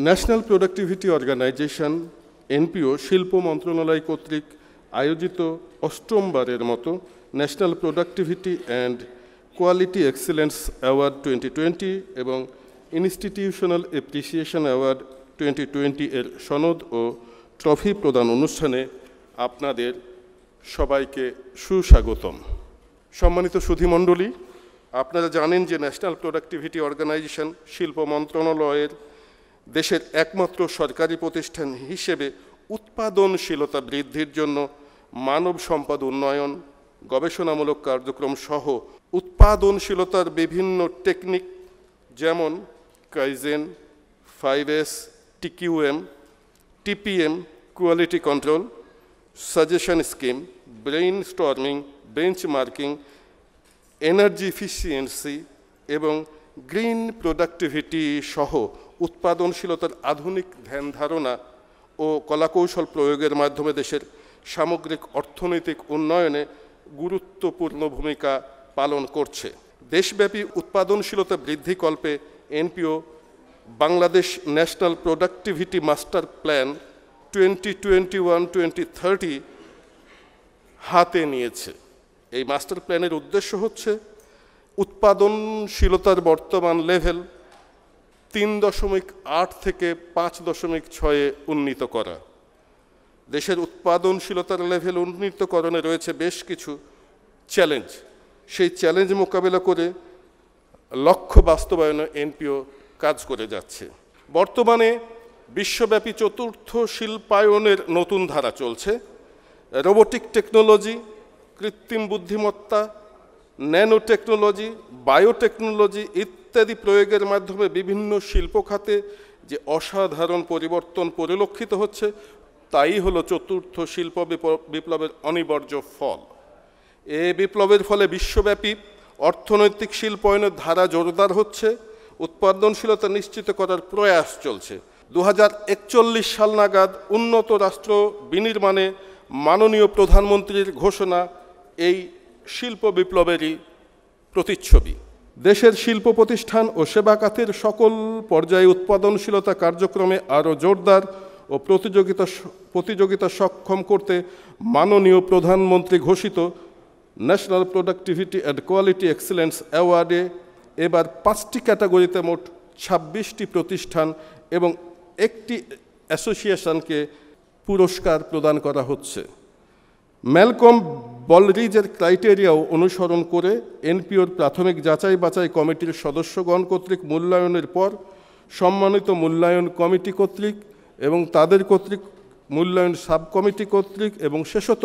National productivity organisation NPO শিল্প মন্ত্রণালয় কর্তৃক আয়োজিত অষ্টমবারের মতো national productivity and quality excellence award 2020 এবং ইনস্টিটিউশনাল অ্যাপ্রিসিয়েশন অ্যাওয়ার্ড 2020 এর সনদ ও ট্রফি প্রদান অনুষ্ঠানে আপনাদের সবাইকে সুস্বাগতম। সম্মানিত সুধীমণ্ডলী, আপনারা জানেন যে ন্যাশনাল প্রোডাক্টিভিটি অর্গানাইজেশন শিল্প মন্ত্রণালয়ের দেশের একমাত্র সরকারি প্রতিষ্ঠান হিসেবে উৎপাদনশীলতা বৃদ্ধির জন্য মানব সম্পদ উন্নয়ন, গবেষণামূলক কার্যক্রম সহ উৎপাদনশীলতার বিভিন্ন টেকনিক যেমন kaizen, 5S, TQM, TPM, quality control, suggestion scheme, brainstorming, benchmarking, energy efficiency এবং গ্রিন প্রোডাক্টিভিটি সহ উৎপাদনশীলতার আধুনিক ধ্যান ধারণা ও কলাকৌশল প্রয়োগের মাধ্যমে দেশের সামগ্রিক অর্থনৈতিক উন্নয়নে গুরুত্বপূর্ণ ভূমিকা পালন করছে। দেশব্যাপী উৎপাদনশীলতা বৃদ্ধিকল্পে NPO Bangladesh national productivity master plan 2021-2030 হাতে নিয়েছে। এই মাস্টার প্ল্যানের উদ্দেশ্য হচ্ছে উৎপাদনশীলতার বর্তমান লেভেল 3.8 থেকে 5.6-এ উন্নীত করা। দেশের উৎপাদনশীলতার লেভেল উন্নীতকরণে রয়েছে বেশ কিছু চ্যালেঞ্জ। সেই চ্যালেঞ্জ মোকাবেলা করে লক্ষ্য বাস্তবায়নে এনপিও কাজ করে যাচ্ছে। বর্তমানে বিশ্বব্যাপী চতুর্থ শিল্পায়নের নতুন ধারা চলছে। রোবোটিক টেকনোলজি, কৃত্রিম বুদ্ধিমত্তা, ন্যানো টেকনোলজি, বায়োটেকনোলজি ইত্যাদি প্রয়োগের মাধ্যমে বিভিন্ন শিল্প খাতে যে অসাধারণ পরিবর্তন পরিলক্ষিত হচ্ছে তাই হলো চতুর্থ শিল্প বিপ্লবের অনিবার্য ফল। এই বিপ্লবের ফলে বিশ্বব্যাপী অর্থনৈতিক শিল্পায়নের ধারা জোরদার হচ্ছে, উৎপাদনশীলতা নিশ্চিত করার প্রয়াস চলছে। 2041 সাল নাগাদ উন্নত রাষ্ট্র বিনির্মাণে মাননীয় প্রধানমন্ত্রীর ঘোষণা এই শিল্প বিপ্লবেরই প্রতিচ্ছবি। দেশের শিল্প প্রতিষ্ঠান ও সেবা খাতের সকল পর্যায়ে উৎপাদনশীলতা কার্যক্রমে আরও জোরদার ও প্রতিযোগিতা সক্ষম করতে মাননীয় প্রধানমন্ত্রী ঘোষিত national productivity and quality excellence অ্যাওয়ার্ডে এবার 5টি ক্যাটাগরিতে মোট 26টি প্রতিষ্ঠান এবং একটি অ্যাসোসিয়েশনকে পুরস্কার প্রদান করা হচ্ছে। ম্যালকম বলরিজের ক্রাইটেরিয়াও অনুসরণ করে এনপিওর প্রাথমিক যাচাই বাছাই কমিটির সদস্যগণ কর্তৃক মূল্যায়নের পর সম্মানিত মূল্যায়ন কমিটি কর্তৃক এবং তাদের কর্তৃক মূল্যায়ন সাব কমিটি কর্তৃক এবং শেষত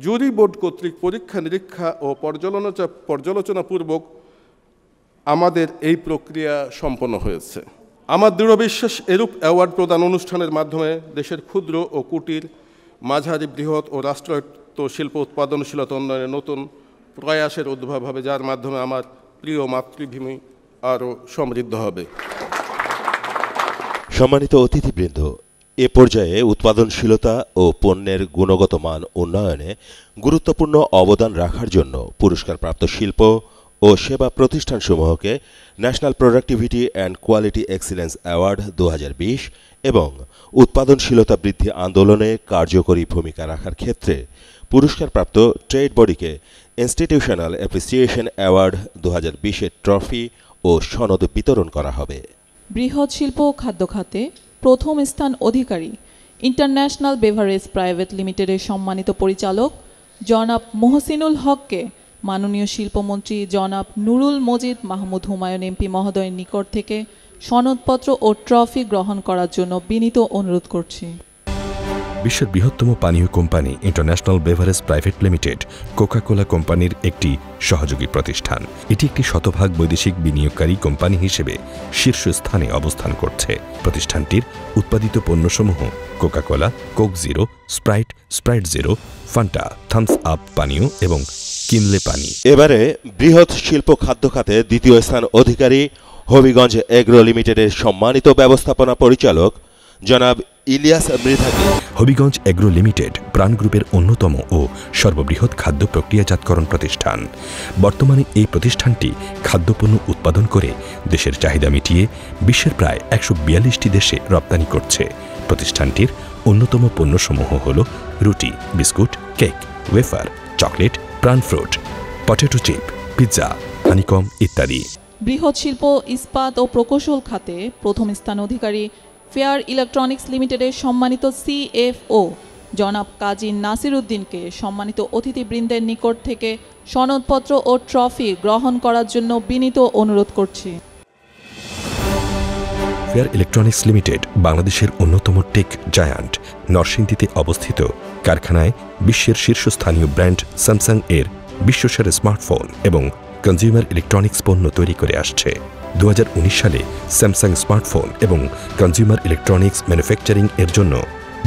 জুরি বোর্ড কর্তৃক পরীক্ষা নিরীক্ষা ও পর্যালোচনাপূর্বক আমাদের এই প্রক্রিয়া সম্পন্ন হয়েছে। আমার দৃঢ় বিশ্বাস এরূপ অ্যাওয়ার্ড প্রদান অনুষ্ঠানের মাধ্যমে দেশের ক্ষুদ্র ও কুটির, মাঝারি, বৃহৎ ও রাষ্ট্রায়ত্ত শিল্প উৎপাদনশীলতা উন্নয়নের নতুন প্রয়াসের উদ্ভব হবে, যার মাধ্যমে আমার প্রিয় মাতৃভূমি আরও সমৃদ্ধ হবে। সম্মানিত অতিথিবৃন্দ, এ পর্যায়ে উৎপাদনশীলতা ও পণ্যের গুণগত মান উন্নয়নে গুরুত্বপূর্ণ অবদান রাখার জন্য পুরস্কারপ্রাপ্ত শিল্প ও সেবা প্রতিষ্ঠানসমূহকে national productivity and quality excellence award 2020 এবং উৎপাদনশীলতা বৃদ্ধি আন্দোলনে কার্যকরী ভূমিকা রাখার ক্ষেত্রে পুরস্কারপ্রাপ্ত ট্রেড বডিকে ইনস্টিটিউশনাল অ্যাপ্রিসিয়েশন অ্যাওয়ার্ড 2020-এর ট্রফি ও সনদ বিতরণ করা হবে। বৃহৎ শিল্প ও খাদ্য খাতে প্রথম স্থান অধিকারী ইন্টারন্যাশনাল বেভারেজ প্রাইভেট লিমিটেডের সম্মানিত পরিচালক জনাব মোহসিনুল হককে মাননীয় শিল্পমন্ত্রী জনাব নুরুল মজিদ মাহমুদ হুমায়ুন এমপি মহোদয়ের নিকট থেকে সনদপত্র ও ট্রফি গ্রহণ করার জন্য বিনীত অনুরোধ করছি। বিশ্বের বৃহত্তম পানীয় company international beverage private limited Coca Cola কোম্পানির একটি সহযোগী প্রতিষ্ঠান। এটি একটি শতভাগ বৈদেশিক বিনিয়োগকারী কোম্পানি হিসেবে শীর্ষস্থানে অবস্থান করছে। প্রতিষ্ঠানটির উৎপাদিত পণ্যসমূহ Coca Cola, Coke Zero, Sprite, Sprite Zero, Fanta, Thums Up পানীয় এবং কিনলে পানি। এবারে বৃহৎ শিল্প খাদ্য খাতে দ্বিতীয় স্থান অধিকারী হবিগঞ্জ এগ্রো লিমিটেডের সম্মানিত ব্যবস্থাপনা পরিচালক জনাব ইলিয়াস মৃধাকে। হবিগঞ্জ এগ্রো লিমিটেড প্রাণ গ্রুপের অন্যতম ও সর্ববৃহৎ খাদ্য প্রক্রিয়াজাতকরণ প্রতিষ্ঠান। বর্তমানে এই প্রতিষ্ঠানটি খাদ্যপণ্য উৎপাদন করে দেশের চাহিদা মিটিয়ে বিশ্বের প্রায় ১৪২টি দেশে রপ্তানি করছে। প্রতিষ্ঠানটির অন্যতম পণ্যসমূহ হল রুটি, biscuit, cake, wafer, chocolate, Pran fruit, potato chip, pizza, honeycomb ইত্যাদি। বৃহৎ শিল্প, ইস্পাত ও প্রকৌশল খাতে প্রথম স্থান অধিকারী ফেয়ার ইলেকট্রনিক্স লিমিটেডের সম্মানিত CFO জনাব কাজী নাসির উদ্দিনকে সম্মানিত অতিথিবৃন্দের নিকট থেকে সনদপত্র ও ট্রফি গ্রহণ করার জন্য বিনীত অনুরোধ করছি। ফেয়ার ইলেকট্রনিক্স লিমিটেড বাংলাদেশের অন্যতম টেক জায়ান্ট। নরসিংদীতে অবস্থিত কারখানায় বিশ্বের শীর্ষস্থানীয় ব্র্যান্ড স্যামসাং এর বিশ্বসেরা স্মার্টফোন এবং কনজিউমার ইলেকট্রনিক্স পণ্য তৈরি করে আসছে। 2019 সালে স্যামসাং স্মার্টফোন এবং কনজিউমার ইলেকট্রনিক্স ম্যানুফ্যাকচারিং এর জন্য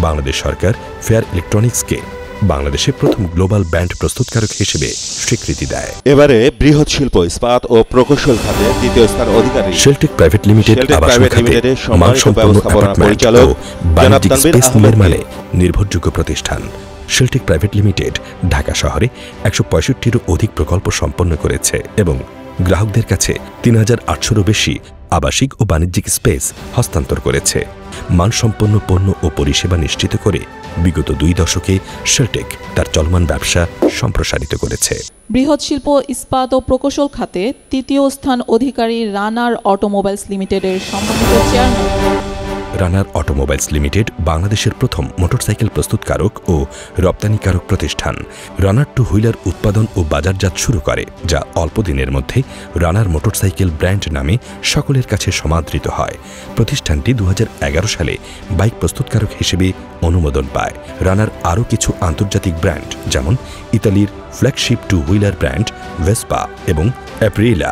বাংলাদেশ সরকার ফেয়ার ইলেকট্রনিক্সকে বাংলাদেশের প্রথম গ্লোবাল ব্র্যান্ড প্রস্তুতকারক হিসেবে স্বীকৃতি দেয়। এবারে বৃহৎ শিল্প, ইস্পাত ও প্রকৌশল খাতে দ্বিতীয় স্থান অধিকারী শেলটেক প্রাইভেট লিমিটেড আবাসন খাতে মানসম্পন্ন অ্যাপার্টমেন্ট ও বাণিজ্যিক স্পেস নির্মাণে নির্ভরযোগ্য প্রতিষ্ঠান। শেলটেক প্রাইভেট লিমিটেড ঢাকা শহরে 165টিরও অধিক প্রকল্প সম্পন্ন করেছে এবং গ্রাহকদের কাছে ৩,৮০০রও বেশি আবাসিক ও বাণিজ্যিক স্পেস হস্তান্তর করেছে। মানসম্পন্ন পণ্য ও পরিষেবা নিশ্চিত করে বিগত 2 দশকে শেলটেক তার চলমান ব্যবসা সম্প্রসারিত করেছে। বৃহৎ শিল্প, ইস্পাত ও প্রকৌশল খাতে তৃতীয় স্থান অধিকারী রানার অটোমোবাইলস লিমিটেডের সম্মানিত চেয়ারম্যান। রানার অটোমোবাইলস লিমিটেড বাংলাদেশের প্রথম মোটরসাইকেল প্রস্তুতকারক ও রপ্তানিকারক প্রতিষ্ঠান। রানার টু হুইলার উৎপাদন ও বাজারজাত শুরু করে, যা অল্প দিনের মধ্যে রানার মোটরসাইকেল ব্র্যান্ড নামে সকলের কাছে সমাদৃত হয়। প্রতিষ্ঠানটি 2011 সালে বাইক প্রস্তুতকারক হিসেবে অনুমোদন পায়। রানার আরও কিছু আন্তর্জাতিক ব্র্যান্ড যেমন ইতালির flagship two wheeler brand Vespa এবং Aprilia,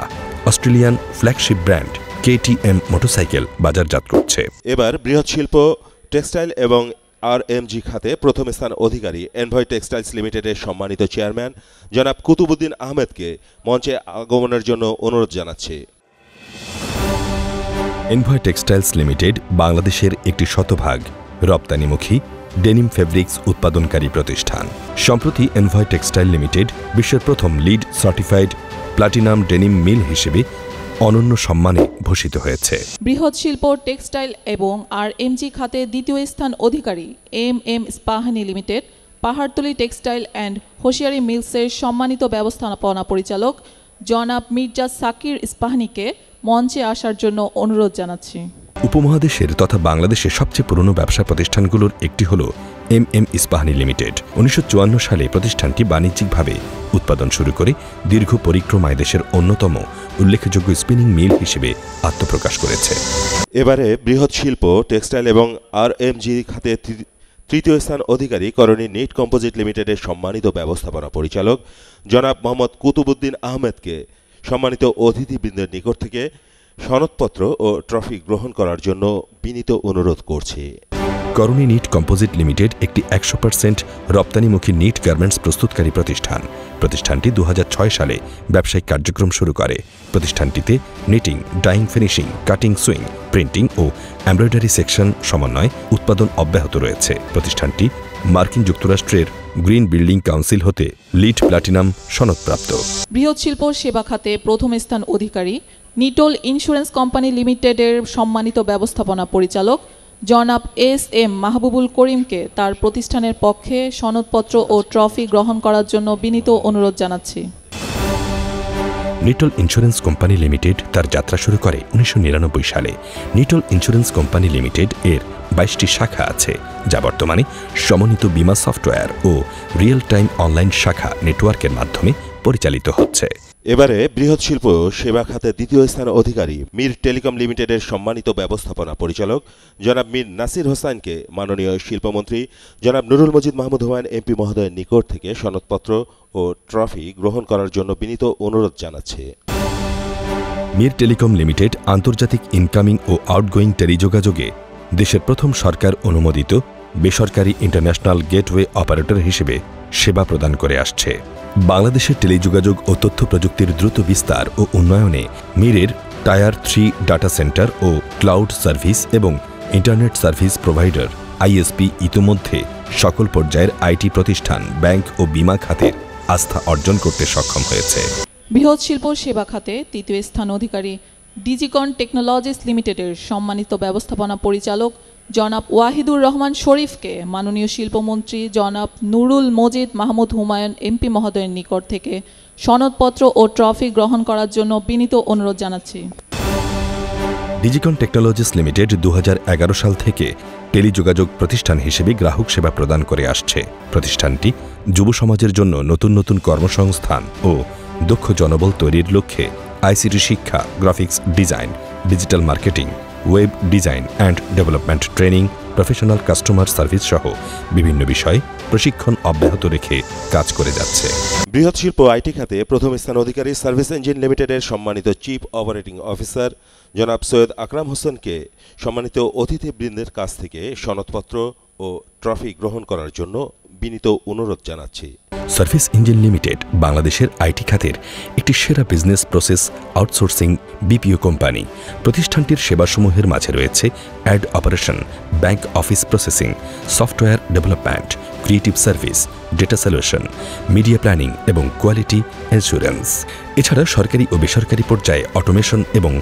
Australian flagship brand KTM motorcycle বাজারজাত করছে। এবার বৃহৎ শিল্প, টেক্সটাইল এবং RMG খাতে প্রথম স্থান অধিকারী এনভয় টেক্সটাইলস লিমিটেডের সম্মানিত চেয়ারম্যান জনাব কুতুবুদ্দিন আহমেদকে মঞ্চে আগমনের জন্য অনুরোধ জানাচ্ছি। এনভয় টেক্সটাইলস লিমিটেড বাংলাদেশের একটি শতভাগ রপ্তানিমুখী ডেনিম ফেব্রিক্স উৎপাদনকারী প্রতিষ্ঠান। সম্প্রতি এনভয় টেক্সটাইল লিমিটেড বিশ্বের প্রথম লিড সার্টিফাইড প্লাটিনাম ডেনিম মিল হিসেবে অনন্য সম্মানে ভূষিত হয়েছে। বৃহৎ শিল্প, টেক্সটাইল এবং RMG খাতে দ্বিতীয় স্থান অধিকারী MM Ispahani limited Pahartali textile and hosiery মিলসের সম্মানিত ব্যবস্থাপনা পরিচালক জনাব মির্জা সাকির ইস্পাহানিকে মঞ্চে আসার জন্য অনুরোধ জানাচ্ছি। উপমহাদেশের তথা বাংলাদেশের সবচেয়ে পুরনো ব্যবসা প্রতিষ্ঠানগুলোর একটি হল MM ইস্পাহানি লিমিটেড। 1954 সালে প্রতিষ্ঠানটি বাণিজ্যিকভাবে উৎপাদন শুরু করে দীর্ঘ পরিক্রমায় দেশের অন্যতম উল্লেখযোগ্য স্পিনিং মিল হিসেবে আত্মপ্রকাশ করেছে। এবারে বৃহৎ শিল্প, টেক্সটাইল এবং RMG খাতে তৃতীয় স্থান অধিকারী করণী নিট কম্পোজিট লিমিটেডের সম্মানিত ব্যবস্থাপনা পরিচালক জনাব মোহাম্মদ কুতুবুদ্দিন আহমেদকে সম্মানিত অতিথিবৃন্দের নিকট থেকে সনদপত্র ও ট্রফি গ্রহণ করার জন্য বিনীত অনুরোধ করছি। করণী নিট কম্পোজিট লিমিটেড একটি 100% রপ্তানিমুখী নিট গার্মেন্টস প্রস্তুতকারী প্রতিষ্ঠান। প্রতিষ্ঠানটি 2006 সালে ব্যবসায়িক কার্যক্রম শুরু করে। প্রতিষ্ঠানটিতে knitting, dyeing, finishing, cutting, sewing, printing ও এমব্রয়ডারি সেকশন সমন্বয় উৎপাদন অব্যাহত রয়েছে। প্রতিষ্ঠানটি মার্কিন যুক্তরাষ্ট্রের গ্রিন বিল্ডিং কাউন্সিল হতে লিড প্লাটিনাম সনদপ্রাপ্ত। বৃহৎ শিল্প, সেবা খাতে প্রথম স্থান অধিকারী নিটোল ইন্স্যুরেন্স কোম্পানি লিমিটেডের সম্মানিত ব্যবস্থাপনা পরিচালক জনাব SM মাহবুবুল করিমকে তার প্রতিষ্ঠানের পক্ষে সনদপত্র ও ট্রফি গ্রহণ করার জন্য বিনীত অনুরোধ জানাচ্ছি। নিটোল ইন্স্যুরেন্স কোম্পানি লিমিটেড তার যাত্রা শুরু করে 1999 সালে। নিটোল ইন্স্যুরেন্স কোম্পানি লিমিটেড এর 22টি শাখা আছে, যা বর্তমানে সমন্বিত বীমা সফটওয়্যার ও রিয়েল টাইম অনলাইন শাখা নেটওয়ার্কের মাধ্যমে পরিচালিত হচ্ছে। এবারে বৃহৎ শিল্প, সেবা খাতে দ্বিতীয় স্থান অধিকারী মির টেলিকম লিমিটেডের সম্মানিত ব্যবস্থাপনা পরিচালক জনাব মীর নাসির হোসাইনকে মাননীয় শিল্পমন্ত্রী জনাব নুরুল মজিদ মাহমুদ হুমায়ুন MP মহোদয়ের নিকট থেকে সনদপত্র ও ট্রফি গ্রহণ করার জন্য বিনীত অনুরোধ জানাচ্ছে। মির টেলিকম লিমিটেড আন্তর্জাতিক ইনকামিং ও আউটগোয়িং টেলিযোগাযোগে দেশের প্রথম সরকার অনুমোদিত বেসরকারি ইন্টারন্যাশনাল গেটওয়ে অপারেটর হিসেবে সেবা প্রদান করে আসছে। বাংলাদেশের টেলিযোগাযোগ ও তথ্য প্রযুক্তির দ্রুত বিস্তার ও উন্নয়নে মিরের টায়ার 3 ডাটা সেন্টার ও ক্লাউড সার্ভিস এবং ইন্টারনেট সার্ভিস প্রোভাইডার আইএসপি ইতোমধ্যে সকল পর্যায়ের আইটি প্রতিষ্ঠান, ব্যাংক ও বিমা খাতের আস্থা অর্জন করতে সক্ষম হয়েছে। বৃহৎ শিল্প সেবা খাতে তৃতীয় স্থান অধিকারী ডিজিকন টেকনোলজিস লিমিটেডের সম্মানিত ব্যবস্থাপনা পরিচালক জনাব ওয়াহিদুর রহমান শরীফকে মাননীয় শিল্পমন্ত্রী জনাব নুরুল মজিদ মাহমুদ হুমায়ুন এমপি মহোদয়ের নিকট থেকে সনদপত্র ও ট্রফি গ্রহণ করার জন্য বিনীত অনুরোধ জানাচ্ছি। ডিজিকন টেকনোলজিস লিমিটেড 2011 সাল থেকে টেলিযোগাযোগ প্রতিষ্ঠান হিসেবে গ্রাহক সেবা প্রদান করে আসছে। প্রতিষ্ঠানটি যুব সমাজের জন্য নতুন নতুন কর্মসংস্থান ও দক্ষ জনবল তৈরির লক্ষ্যে আইসিটি শিক্ষা, graphics design, digital marketing, web design and development training, professional customer service সহ বিভিন্ন বিষয়ে প্রশিক্ষণ অব্যাহত রেখে কাজ করে যাচ্ছে। বৃহৎ শিল্প আইটি খাতে প্রথম স্থান অধিকারী সার্ভিস ইঞ্জিন লিমিটেডের সম্মানিত চিফ অপারেটিং অফিসার জনাব সৈয়দ আকরাম হোসেনকে সম্মানিত অতিথিবৃন্দের কাছ থেকে সনদপত্র ও ট্রফি গ্রহণ করার জন্য বিনীত অনুরোধ জানাচ্ছি। সার্ভিস ইঞ্জিন লিমিটেড বাংলাদেশের আইটি খাতের একটি সেরা business process outsourcing BPO company. প্রতিষ্ঠানটির সেবাসমূহের মাঝে রয়েছে ad operation, bank office processing, software development, creative service, data solution, media planning এবং কোয়ালিটি ইন্স্যুরেন্স। এছাড়া সরকারি ও বেসরকারি পর্যায়ে অটোমেশন এবং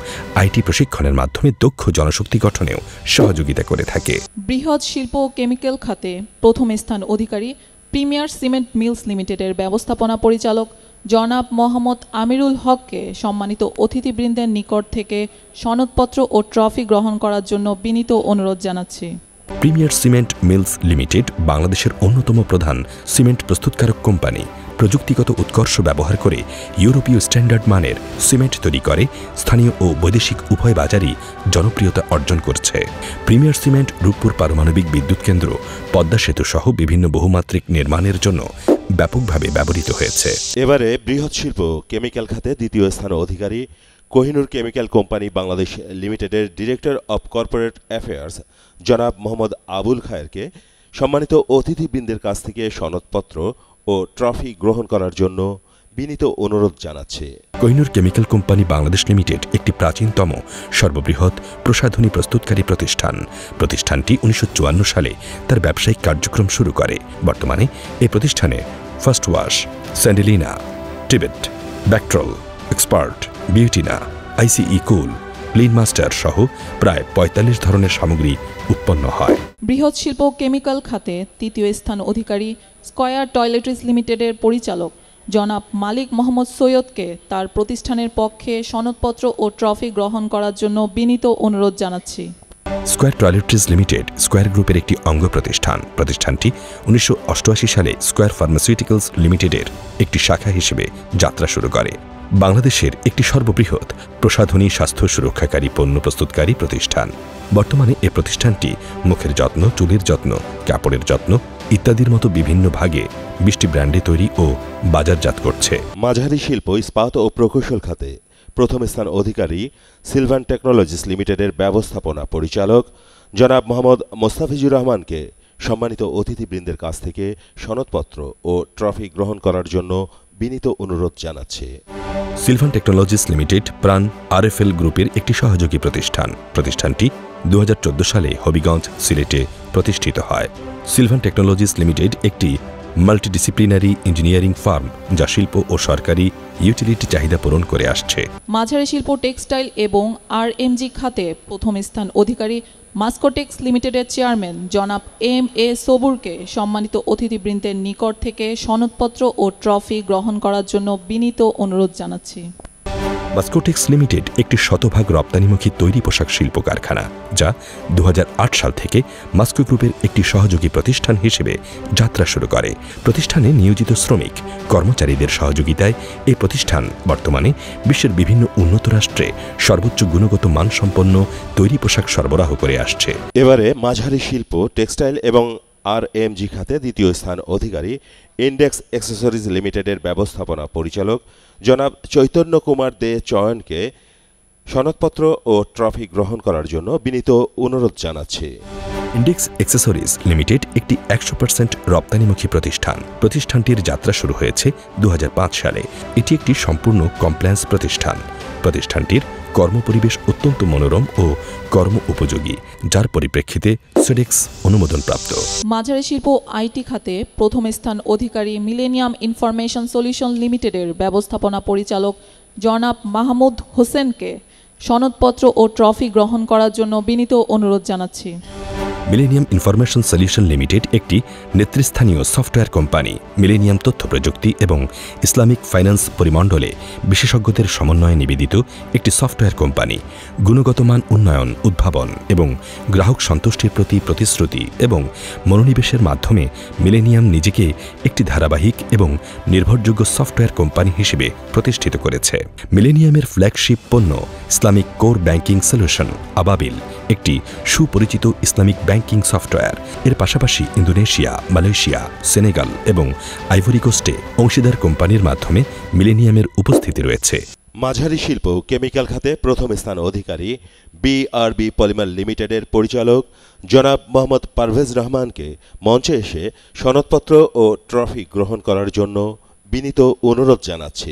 আইটি প্রশিক্ষণের মাধ্যমে দক্ষ জনশক্তি গঠনেও সহযোগিতা করে থাকে। বৃহৎ শিল্প ও কেমিক্যাল খাতে প্রথম স্থান অধিকারী প্রিমিয়ার সিমেন্ট মিলস লিমিটেডের ব্যবস্থাপনা পরিচালক জনাব মোহাম্মদ আমিরুল হককে সম্মানিত অতিথিবৃন্দের নিকট থেকে সনদপত্র ও ট্রফি গ্রহণ করার জন্য বিনীত অনুরোধ জানাচ্ছি। প্রিমিয়ার সিমেন্ট মিলস লিমিটেড বাংলাদেশের অন্যতম প্রধান সিমেন্ট প্রস্তুতকারক কোম্পানি। প্রযুক্তিগত উৎকর্ষ ব্যবহার করে ইউরোপীয় স্ট্যান্ডার্ড মানের সিমেন্ট তৈরি করে স্থানীয় ও বৈদেশিক উভয় বাজারই জনপ্রিয়তা অর্জন করছে। প্রিমিয়ার সিমেন্ট রূপপুর পারমাণবিক বিদ্যুৎ কেন্দ্র, পদ্মা সেতু সহ বিভিন্ন বহুমাত্রিক নির্মাণের জন্য ব্যাপকভাবে ব্যবহৃত হয়েছে। এবারে বৃহৎ শিল্প কেমিক্যাল খাতে দ্বিতীয় স্থান অধিকারী কোহিনুর কেমিক্যাল কোম্পানি বাংলাদেশ লিমিটেডের ডিরেক্টর অব কর্পোরেট অ্যাফেয়ার্স জনাব মোহাম্মদ আবুল খায়েরকে সম্মানিত অতিথিবৃন্দের কাছ থেকে সনদপত্র ও ট্রফি গ্রহণ করার জন্য বিনীত অনুরোধ জানাচ্ছে। Kohinoor chemical company Bangladesh limited একটি প্রাচীনতম সর্ববৃহৎ প্রসাধনী প্রস্তুতকারী প্রতিষ্ঠান। প্রতিষ্ঠানটি 1954 সালে তার ব্যবসায়িক কার্যক্রম শুরু করে। বর্তমানে এই প্রতিষ্ঠানে first wash, Sandelina, Tibet, Bactrol, Expert, Beautina, ICE cool, clean master সহ প্রায় 45 ধরনের সামগ্রী উৎপন্ন হয়। বৃহৎ শিল্প কেমিক্যাল খাতে তৃতীয় স্থান অধিকারী স্কয়ার টয়লেট্রিজ লিমিটেডের পরিচালক জনাব মালিক মোহাম্মদ সৈয়দকে তার প্রতিষ্ঠানের পক্ষে সনদপত্র ও ট্রফি গ্রহণ করার জন্য বিনীত অনুরোধ জানাচ্ছি। স্কয়ার টয়লেট্রিজ লিমিটেড স্কয়ার গ্রুপের একটি অঙ্গ প্রতিষ্ঠান। প্রতিষ্ঠানটি 1988 সালে স্কয়ার ফার্মাসিউটিক্যালস লিমিটেডের একটি শাখা হিসেবে যাত্রা শুরু করে। বাংলাদেশের একটি সর্ববৃহৎ প্রসাধনী স্বাস্থ্য সুরক্ষাকারী পণ্য প্রস্তুতকারী প্রতিষ্ঠান। বর্তমানে এ প্রতিষ্ঠানটি মুখের যত্ন, চুলের যত্ন, কাপড়ের যত্ন ইত্যাদির মতো বিভিন্ন ভাগে 20টি ব্র্যান্ডে তৈরি ও বাজারজাত করছে। মাঝারি শিল্প, ইস্পাত ও প্রকৌশল খাতে প্রথম স্থান অধিকারী সিলভান টেকনোলজিস লিমিটেডের ব্যবস্থাপনা পরিচালক জনাব মোহাম্মদ মোস্তাফিজুর রহমানকে সম্মানিত অতিথিবৃন্দের কাছ থেকে সনদপত্র ও ট্রফি গ্রহণ করার জন্য বিনীত অনুরোধ জানাচ্ছে। সিলভান টেকনোলজিস লিমিটেড প্রাণ আরএফএল গ্রুপের একটি সহযোগী প্রতিষ্ঠান। প্রতিষ্ঠানটি 2014 সালে হবিগঞ্জ, সিলেটে প্রতিষ্ঠিত হয়। সিলভান টেকনোলজিস লিমিটেড একটি মাল্টিডিসিপ্লিনারি ইঞ্জিনিয়ারিং ফার্ম যা শিল্প ও সরকারি ইউটিলিটি চাহিদা পূরণ করে আসছে। মাঝারি শিল্প, টেক্সটাইল এবং আরএমজি খাতে প্রথম স্থান অধিকারী মাস্কোটেক্স লিমিটেডের চেয়ারম্যান জনাব এম.এ. সবুরকে সম্মানিত অতিথিবৃন্দের নিকট থেকে সনদপত্র ও ট্রফি গ্রহণ করার জন্য বিনীত অনুরোধ জানাচ্ছি। মাস্কোটেক্স লিমিটেড একটি শতভাগ রপ্তানিমুখী তৈরি পোশাক শিল্প কারখানা যা 2008 সাল থেকে মাস্কো গ্রুপের একটি সহযোগী প্রতিষ্ঠান হিসেবে যাত্রা শুরু করে। প্রতিষ্ঠানে নিয়োজিত শ্রমিক কর্মচারীদের সহযোগিতায় এই প্রতিষ্ঠান বর্তমানে বিশ্বের বিভিন্ন উন্নত রাষ্ট্রে সর্বোচ্চ গুণগত মানসম্পন্ন তৈরি পোশাক সরবরাহ করে আসছে। এবারে মাঝারি শিল্প, টেক্সটাইল এবং আরএমজি খাতে দ্বিতীয় স্থান অধিকারী ইন্ডেক্স অ্যাক্সেসরিজ লিমিটেডের ব্যবস্থাপনা পরিচালক জনাব চৈতন্য কুমার দে চয়নকে সনদপত্র ও ট্রফি গ্রহণ করার জন্য বিনীত অনুরোধ জানাচ্ছে। ইন্ডেক্স অ্যাক্সেসরিজ লিমিটেড একটি 100% রপ্তানিমুখী প্রতিষ্ঠান। প্রতিষ্ঠানটির যাত্রা শুরু হয়েছে 2005 সালে। এটি একটি সম্পূর্ণ কমপ্লায়েন্স প্রতিষ্ঠান। প্রতিষ্ঠানটির কর্মপরিবেশ অত্যন্ত মনোরম ও কর্ম উপযোগী, যার পরিপ্রেক্ষিতে সেডেক্স অনুমোদনপ্রাপ্ত। মাঝারি শিল্প আইটি খাতে প্রথম স্থান অধিকারী মিলেনিয়াম ইনফরমেশন সলিউশন লিমিটেডের ব্যবস্থাপনা পরিচালক জনাব মাহমুদ হোসেনকে সনদপত্র ও ট্রফি গ্রহণ করার জন্য বিনীত অনুরোধ জানাচ্ছি। মিলেনিয়াম ইনফরমেশন সলিউশন লিমিটেড একটি নেতৃস্থানীয় সফটওয়্যার কোম্পানি। মিলেনিয়াম তথ্য প্রযুক্তি এবং ইসলামিক ফাইন্যান্স পরিমণ্ডলে বিশেষজ্ঞদের সমন্বয়ে নিবেদিত একটি সফটওয়্যার কোম্পানি। গুণগত মান উন্নয়ন, উদ্ভাবন এবং গ্রাহক সন্তুষ্টির প্রতি প্রতিশ্রুতি এবং মনোনিবেশের মাধ্যমে মিলেনিয়াম নিজেকে একটি ধারাবাহিক এবং নির্ভরযোগ্য সফটওয়্যার কোম্পানি হিসেবে প্রতিষ্ঠিত করেছে। মিলেনিয়ামের ফ্ল্যাগশিপ পণ্য ইসলামিক কোর ব্যাংকিং সলিউশন আবাবিল একটি সুপরিচিত ইসলামিক ব্যাংকিং সফটওয়্যার। এর পাশাপাশি ইন্দোনেশিয়া, মালয়েশিয়া, সেনেগাল এবং আইভরি কোস্টে অংশীদার কোম্পানির মাধ্যমে মিলেনিয়ামের উপস্থিতি রয়েছে। মাঝারি শিল্প কেমিক্যাল খাতে প্রথম স্থান অধিকারী বিআরবি পলিমার লিমিটেডের পরিচালক জনাব মোহাম্মদ পারভেজ রহমানকে মঞ্চে এসে সনদপত্র ও ট্রফি গ্রহণ করার জন্য বিনীত অনুরোধ জানাচ্ছি।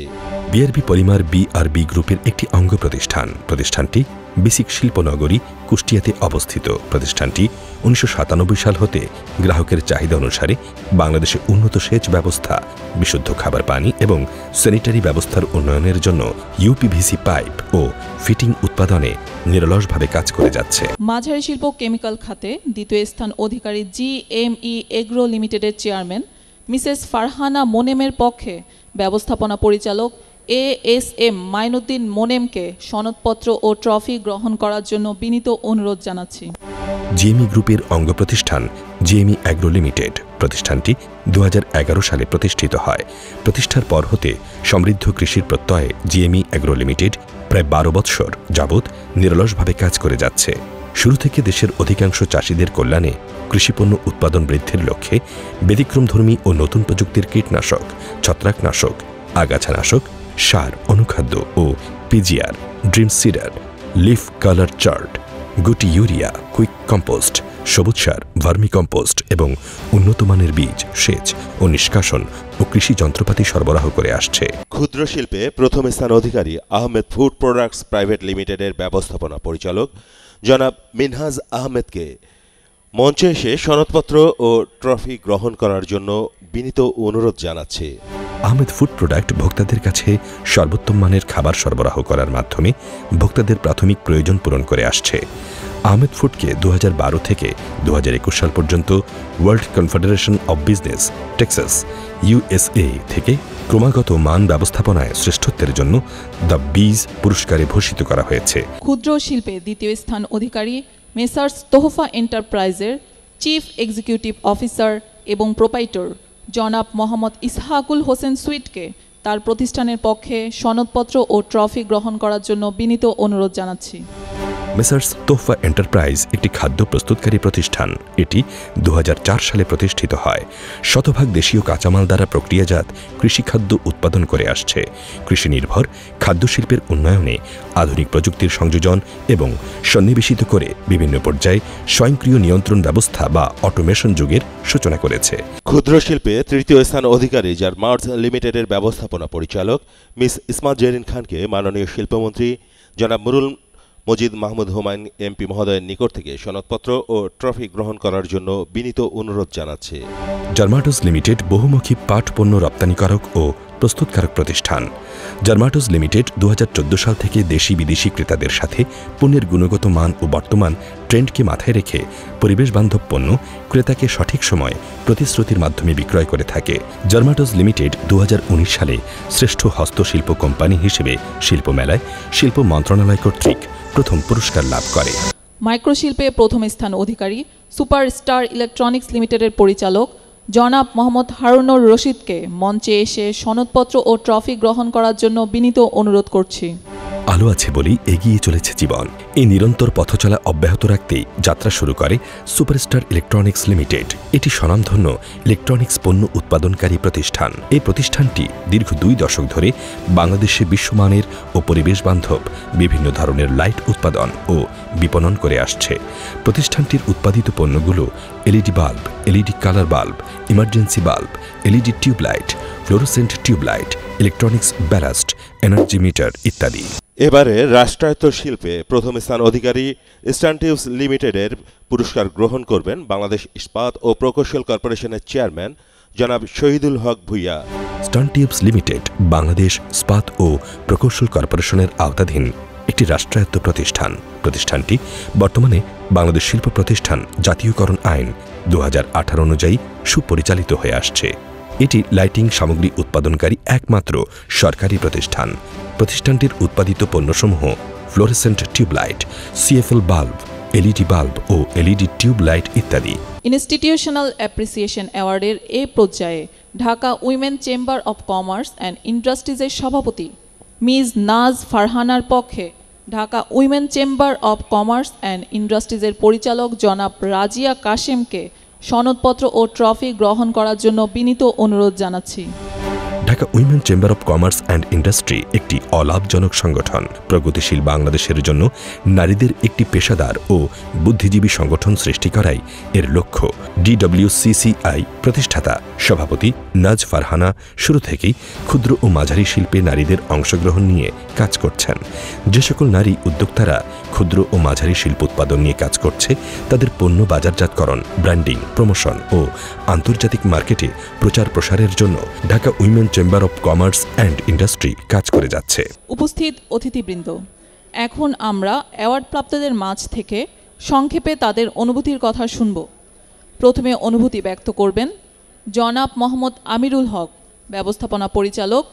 বিআরবি পলিমার বিআরবি গ্রুপের একটি অঙ্গ প্রতিষ্ঠান। প্রতিষ্ঠানটি বিসিক শিল্পনগরী কুষ্টিয়াতে অবস্থিত। প্রতিষ্ঠানটি 1997 সাল হতে গ্রাহকের চাহিদা অনুসারে বাংলাদেশে উন্নত সেচ ব্যবস্থা, বিশুদ্ধ খাবার পানি এবং স্যানিটারি ব্যবস্থার উন্নয়নের জন্য ইউপিভিসি পাইপ ও ফিটিং উৎপাদনে নিরলসভাবে কাজ করে যাচ্ছে। মাঝারি শিল্প কেমিক্যাল খাতে দ্বিতীয় স্থান অধিকারী জিএমই এগ্রো লিমিটেডের চেয়ারম্যান মিসেস ফারহানা মোনেমের পক্ষে ব্যবস্থাপনা পরিচালক ASM মাইনুদ্দিন মোনেমকে সনদপত্র ও ট্রফি গ্রহণ করার জন্য বিনীত অনুরোধ জানাচ্ছি। জিএমই গ্রুপের অঙ্গ প্রতিষ্ঠান জিএমই অ্যাগ্রো লিমিটেড। প্রতিষ্ঠানটি 2011 সালে প্রতিষ্ঠিত হয়। প্রতিষ্ঠার পর হতে সমৃদ্ধ কৃষির প্রত্যয়ে জিএমই অ্যাগ্রো লিমিটেড প্রায় 12 বৎসর যাবৎ নিরলসভাবে কাজ করে যাচ্ছে। শুরু থেকে দেশের অধিকাংশ চাষিদের কল্যাণে কৃষিপণ্য উৎপাদন বৃদ্ধির লক্ষ্যে ব্যতিক্রমধর্মী ও নতুন প্রযুক্তির কীটনাশক, ছত্রাকনাশক, আগাছানাশক, সার, অনুখাদ্য ও PGR, drum seeder, leaf colour chart, গুটি ইউরিয়া, কুইক কম্পোস্ট, সবুজ সার, ভার্মি কম্পোস্ট এবং উন্নতমানের বীজ, সেচ ও নিষ্কাশন ও কৃষি যন্ত্রপাতি সরবরাহ করে আসছে। ক্ষুদ্র শিল্পে প্রথম স্থান অধিকারী আহমেদ ফুড প্রোডাক্টস প্রাইভেট লিমিটেডের ব্যবস্থাপনা পরিচালক জনাব মিনহাজ আহমেদকে মঞ্চে এসে সনদপত্র ও ট্রফি গ্রহণ করার জন্য বিনীত অনুরোধ জানাচ্ছে। আহমেদ ফুড প্রোডাক্ট ভোক্তাদের কাছে সর্বোত্তম মানের খাবার সরবরাহ করার মাধ্যমে ভোক্তাদের প্রাথমিক প্রয়োজন পূরণ করে আসছে। আহমেদ ফুডকে 2012 থেকে 2021 সাল পর্যন্ত world confederation of business Texas USA থেকে ক্রমাগত মান ব্যবস্থাপনায় শ্রেষ্ঠত্বের জন্য দ্য বিজ পুরস্কারে ভূষিত করা হয়েছে। ক্ষুদ্র শিল্পে দ্বিতীয় স্থান অধিকারী মেসার্স তোহফা এন্টারপ্রাইজের চিফ এক্সিকিউটিভ অফিসার এবং প্রোপাইটর জনাব মোহাম্মদ ইসহাকুল হোসেন সুইটকে তার প্রতিষ্ঠানের পক্ষে সনদপত্র ও ট্রফি গ্রহণ করার জন্য বিনীত অনুরোধ জানাচ্ছি। মেসার্স তোহফা এন্টারপ্রাইজ একটি খাদ্য প্রস্তুতকারী প্রতিষ্ঠান। এটি 2004 সালে প্রতিষ্ঠিত হয়। শতভাগ দেশীয় কাঁচামাল দ্বারা প্রক্রিয়াজাত কৃষিখাদ্য উৎপাদন করে আসছে। কৃষি নির্ভর খাদ্য শিল্পের উন্নয়নে আধুনিক প্রযুক্তির সংযোজন এবং সন্নিবেশিত করে বিভিন্ন পর্যায়ে স্বয়ংক্রিয় নিয়ন্ত্রণ ব্যবস্থা বা অটোমেশন যুগের সূচনা করেছে। ক্ষুদ্র শিল্পে তৃতীয় স্থান অধিকারী জারমার্টস লিমিটেডের ব্যবস্থাপনা পরিচালক মিস ইসমাত জেরিন খানকে মাননীয় শিল্পমন্ত্রী জনাব নুরুল মজিদ মাহমুদ হুমায়ুন এমপি মহোদয়ের নিকট থেকে সনদপত্র ও ট্রফি গ্রহণ করার জন্য বিনীত অনুরোধ জানাচ্ছে। জারমাটোস লিমিটেড বহুমুখী পাট পণ্য রপ্তানিকারক ও প্রস্তুতকারক প্রতিষ্ঠান। জারমাটোস লিমিটেড 2014 সাল থেকে দেশি বিদেশি ক্রেতাদের সাথে পণ্যের গুণগত মান ও বর্তমান ট্রেন্ডকে মাথায় রেখে পরিবেশ বান্ধব পণ্য ক্রেতাকে সঠিক সময়ে প্রতিশ্রুতির মাধ্যমে বিক্রয় করে থাকে। জারমাটোস লিমিটেড 2019 সালে শ্রেষ্ঠ হস্তশিল্প কোম্পানি হিসেবে শিল্প মেলায় শিল্প মন্ত্রণালয় কর্তৃক প্রথম পুরস্কার লাভ করে। মাইক্রোশিল্পে প্রথম স্থান অধিকারী সুপারস্টার ইলেকট্রনিক্স লিমিটেডের পরিচালক জনাব মোহাম্মদ হারুনুর রশিদকে মঞ্চে এসে সনদপত্র ও ট্রফি গ্রহণ করার জন্য বিনীত অনুরোধ করছি। আলো আছে বলেই এগিয়ে চলেছে জীবন। এই নিরন্তর পথচলা অব্যাহত রাখতেই যাত্রা শুরু করে সুপারস্টার ইলেকট্রনিক্স লিমিটেড। এটি স্বনামধন্য ইলেকট্রনিক্স পণ্য উৎপাদনকারী প্রতিষ্ঠান। এই প্রতিষ্ঠানটি দীর্ঘ 2 দশক ধরে বাংলাদেশে বিশ্বমানের ও পরিবেশ বান্ধব বিভিন্ন ধরনের লাইট উৎপাদন ও বিপণন করে আসছে। প্রতিষ্ঠানটির উৎপাদিত পণ্যগুলো LED bulb, LED colour bulb, emergency bulb, LED tube light, fluorescent tube light, electronics ballast, energy meter ইত্যাদি। এবারে রাষ্ট্রায়ত্ত শিল্পে প্রথম স্থান অধিকারী ইস্টার্ন টিউবস লিমিটেডের পুরস্কার গ্রহণ করবেন বাংলাদেশ ইস্পাত ও প্রকৌশল কর্পোরেশনের চেয়ারম্যান জনাব Shahidul Haque Bhuiyan. Eastern tubes limited Bangladesh ইস্পাত ও প্রকৌশল কর্পোরেশনের আওতাধীন একটি রাষ্ট্রায়ত্ত প্রতিষ্ঠান। প্রতিষ্ঠানটি বর্তমানে বাংলাদেশ শিল্প প্রতিষ্ঠান জাতীয়করণ আইন 2018 অনুযায়ী সুপরিচালিত হয়ে আসছে। এটি লাইটিং সামগ্রী উৎপাদনকারী একমাত্র সরকারি প্রতিষ্ঠান। প্রতিষ্ঠানটির উৎপাদিত পণ্যসমূহ fluorescent tubelight, CFL bulb, LED bulb ও এলইডি টিউব লাইট ইত্যাদি। ইনস্টিটিউশনাল অ্যাপ্রিসিয়েশন অ্যাওয়ার্ডের এ পর্যায়ে Dhaka women chamber of commerce and ইন্ডাস্ট্রিজের সভাপতি মিস নাজ ফারহানার পক্ষে Dhaka women chamber of commerce and ইন্ডাস্ট্রিজের পরিচালক জনাব রাজিয়া কাশেমকে সনদপত্র ও ট্রফি গ্রহণ করার জন্য বিনীত অনুরোধ জানাচ্ছি। Dhaka women chamber of commerce and industry একটি অলাভজনক সংগঠন। প্রগতিশীল বাংলাদেশের জন্য নারীদের একটি পেশাদার ও বুদ্ধিজীবী সংগঠন সৃষ্টি করাই এর লক্ষ্য। DWCCI প্রতিষ্ঠাতা সভাপতি নাজ ফারহানা শুরু থেকেই ক্ষুদ্র ও মাঝারি শিল্পে নারীদের অংশগ্রহণ নিয়ে কাজ করছেন। যে সকল নারী উদ্যোক্তারা ক্ষুদ্র ও মাঝারি শিল্প উৎপাদন নিয়ে কাজ করছে, তাদের পণ্য বাজারজাতকরণ, ব্র্যান্ডিং, প্রমোশন ও আন্তর্জাতিক মার্কেটে প্রচার প্রসারের জন্য Dhaka women chamber of commerce and industry কাজ করে যাচ্ছে। উপস্থিত অতিথিবৃন্দ, এখন আমরা অ্যাওয়ার্ড প্রাপ্তদের মাঝ থেকে সংক্ষেপে তাদের অনুভূতির কথা শুনব। প্রথমে অনুভূতি ব্যক্ত করবেন জনাব মোহাম্মদ আমিরুল হক, ব্যবস্থাপনা পরিচালক,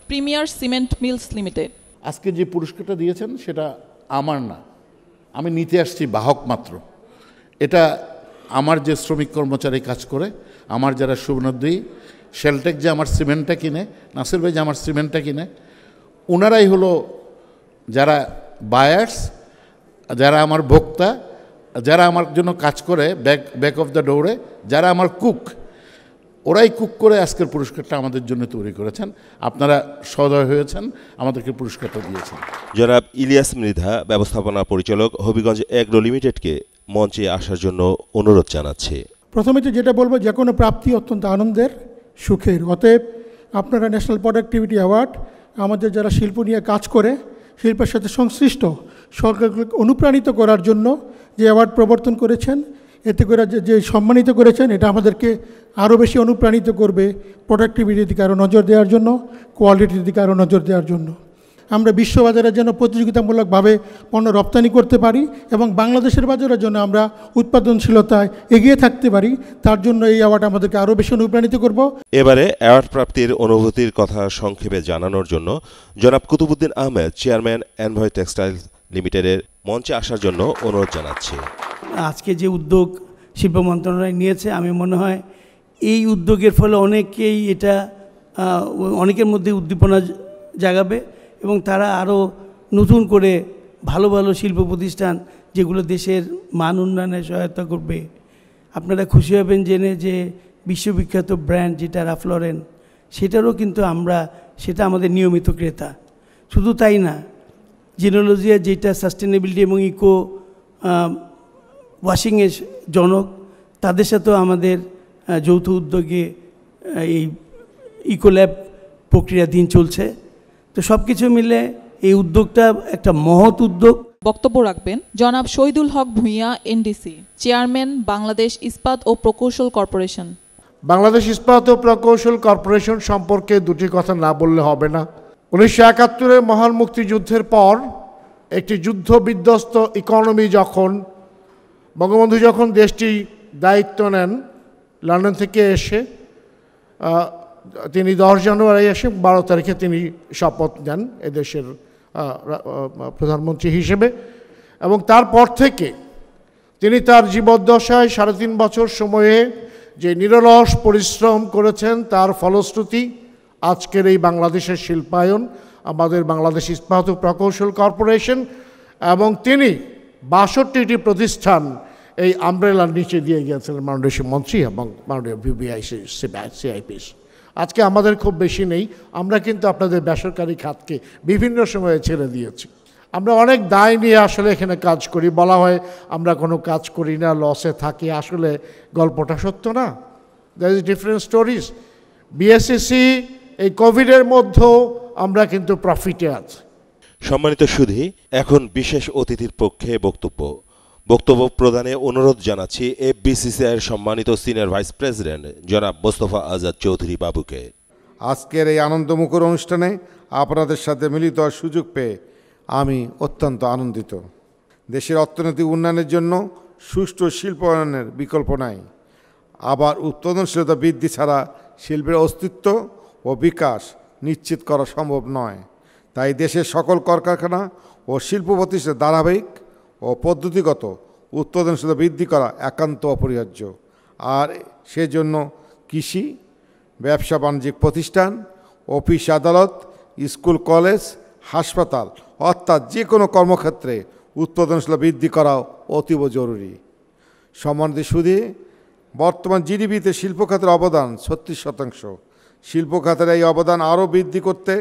প্রিমিয়ার সিমেন্ট মিলস লিমিটেড। আজকে যে পুরস্কারটা দিয়েছেন সেটা আমার না, আমি নিতে আসছি বাহক মাত্র। এটা আমার যে শ্রমিক কর্মচারী কাজ করে, আমার যারা শুভনদ্বী, শেলটেক যে আমার সিমেন্টটা কিনে, নাসির ভাই যে আমার সিমেন্টটা কিনে, ওনারাই হলো যারা বায়ার্স, যারা আমার ভোক্তা, যারা আমার জন্য কাজ করে ব্যাক অফ দ্য ডোরে, যারা আমার কুক, ওরাই কুক করে আজকের পুরস্কারটা আমাদের জন্য তৈরি করেছেন। আপনারা সদয় হয়েছেন, আমাদেরকে পুরস্কারটা দিয়েছেন। জনাব ইলিয়াস মৃধা, ব্যবস্থাপনা পরিচালক, হবিগঞ্জ এগ্রো লিমিটেডকে মঞ্চে আসার জন্য অনুরোধ জানাচ্ছি। প্রথমে তো যেটা বলবো, যে কোনো প্রাপ্তি অত্যন্ত আনন্দের, সুখের। অতএব আপনারা ন্যাশনাল প্রোডাক্টিভিটি অ্যাওয়ার্ড আমাদের যারা শিল্প নিয়ে কাজ করে, শিল্পের সাথে সংশ্লিষ্ট সরকারকে অনুপ্রাণিত করার জন্য যে অ্যাওয়ার্ড প্রবর্তন করেছেন, এতে করে যে সম্মানিত করেছেন, এটা আমাদেরকে আরও বেশি অনুপ্রাণিত করবে প্রোডাক্টিভিটির দিকে আরও নজর দেওয়ার জন্য, কোয়ালিটির দিকে আরও নজর দেওয়ার জন্য। আমরা বিশ্ববাজারে যেন প্রতিযোগিতামূলকভাবে পণ্য রপ্তানি করতে পারি এবং বাংলাদেশের বাজারের জন্য আমরা উৎপাদনশীলতায় এগিয়ে থাকতে পারি, তার জন্য এই অ্যাওয়ার্ড আমাদেরকে আরও বেশি অনুপ্রাণিত করব। এবারে অ্যাওয়ার্ড প্রাপ্তির অনুভূতির কথা সংক্ষেপে জানানোর জন্য জনাব Qutubuddin Ahmed, chairman Envoy Textiles লিমিটেডের মঞ্চে আসার জন্য অনুরোধ জানাচ্ছি। আজকে যে উদ্যোগ শিল্প মন্ত্রণালয় নিয়েছে, আমি মনে হয় এই উদ্যোগের ফলে অনেকের মধ্যে উদ্দীপনা জাগাবে এবং তারা আরও নতুন করে ভালো ভালো শিল্প প্রতিষ্ঠান যেগুলো দেশের মান উন্নয়নে সহায়তা করবে। আপনারা খুশি হবেন জেনে যে বিশ্ববিখ্যাত ব্র্যান্ড যেটা রাল্ফ লরেন, সেটারও কিন্তু সেটা আমাদের নিয়মিত ক্রেতা। শুধু তাই না, জেনোলজিয়া যেটা সাস্টেনেবিলিটি এবং ইকো ওয়াশিংয়ের জনক, তাদের সাথেও আমাদের যৌথ উদ্যোগে এই ইকোল্যাব প্রক্রিয়াধীন চলছে। তো সব কিছু মিলে এই উদ্যোগটা একটা মহৎ উদ্যোগ। বক্তব্য রাখবেন জনাব শহীদুল হক ভূঁইয়া, NDC, চেয়ারম্যান বাংলাদেশ ইস্পাত ও প্রকৌশল কর্পোরেশন। বাংলাদেশ ইস্পাত ও প্রকৌশল কর্পোরেশন সম্পর্কে দুটি কথা না বললে হবে না। 1971-এর মহান মুক্তিযুদ্ধের পর একটি যুদ্ধ বিধ্বস্ত ইকোনমি যখন বঙ্গবন্ধু যখন দেশটি দায়িত্ব নেন, লন্ডন থেকে এসে তিনি 10 জানুয়ারি এসে 12 তারিখে তিনি শপথ নেন এদেশের প্রধানমন্ত্রী হিসেবে, এবং তারপর থেকে তিনি তার জীবদ্দশায় 3.5 বছর সময়ে যে নিরলস পরিশ্রম করেছেন, তার ফলশ্রুতি আজকের এই বাংলাদেশের শিল্পায়ন, আমাদের বাংলাদেশ ইস্পাত ও প্রকৌশল কর্পোরেশন, এবং তিনি 62টি প্রতিষ্ঠান এই আমব্রেলার নিচে দিয়ে গিয়েছিলেন মাননীয় মন্ত্রী এবং মাননীয় CIPs। আজকে আমাদের খুব বেশি নেই, আমরা কিন্তু আপনাদের বেসরকারি খাতকে বিভিন্ন সময়ে ছেড়ে দিয়েছি। আমরা অনেক দায় নিয়ে আসলে এখানে কাজ করি, বলা হয় আমরা কোনো কাজ করি না, লসে থাকি। আসলে গল্পটা সত্য না, there is different stories. BSCC এই কোভিডের মধ্যেও আমরা কিন্তু প্রফিটে আছি। সম্মানিত সুধী, এখন বিশেষ অতিথির পক্ষে বক্তব্য প্রদানে অনুরোধ জানাচ্ছি এফবিসিসিআইয়ের সম্মানিত সিনিয়র ভাইস প্রেসিডেন্ট জনাব মোস্তফা আজাদ চৌধুরী বাবুকে। আজকের এই আনন্দমুখর অনুষ্ঠানে আপনাদের সাথে মিলিত হওয়ার সুযোগ পেয়ে আমি অত্যন্ত আনন্দিত। দেশের অর্থনৈতিক উন্নয়নের জন্য সুষ্ঠু শিল্পায়নের বিকল্প নাই। আবার উৎপাদনশীলতা বৃদ্ধি ছাড়া শিল্পের অস্তিত্ব ও বিকাশ নিশ্চিত করা সম্ভব নয়। তাই দেশের সকল কলকারখানা ও শিল্প প্রতিষ্ঠানের ধারাবাহিক ও পদ্ধতিগত উৎপাদনশীলতা বৃদ্ধি করা একান্ত অপরিহার্য। আর সেজন্য কৃষি, ব্যবসা বাণিজ্যিক প্রতিষ্ঠান, অফিস আদালত, স্কুল কলেজ, হাসপাতাল অর্থাৎ যে কোনো কর্মক্ষেত্রে উৎপাদনশীলতা বৃদ্ধি করাও অতীব জরুরি। সম্মানিত সুধী, বর্তমান জিডিপিতে শিল্প খাতের অবদান 36%। শিল্প খাতের এই অবদান আরও বৃদ্ধি করতে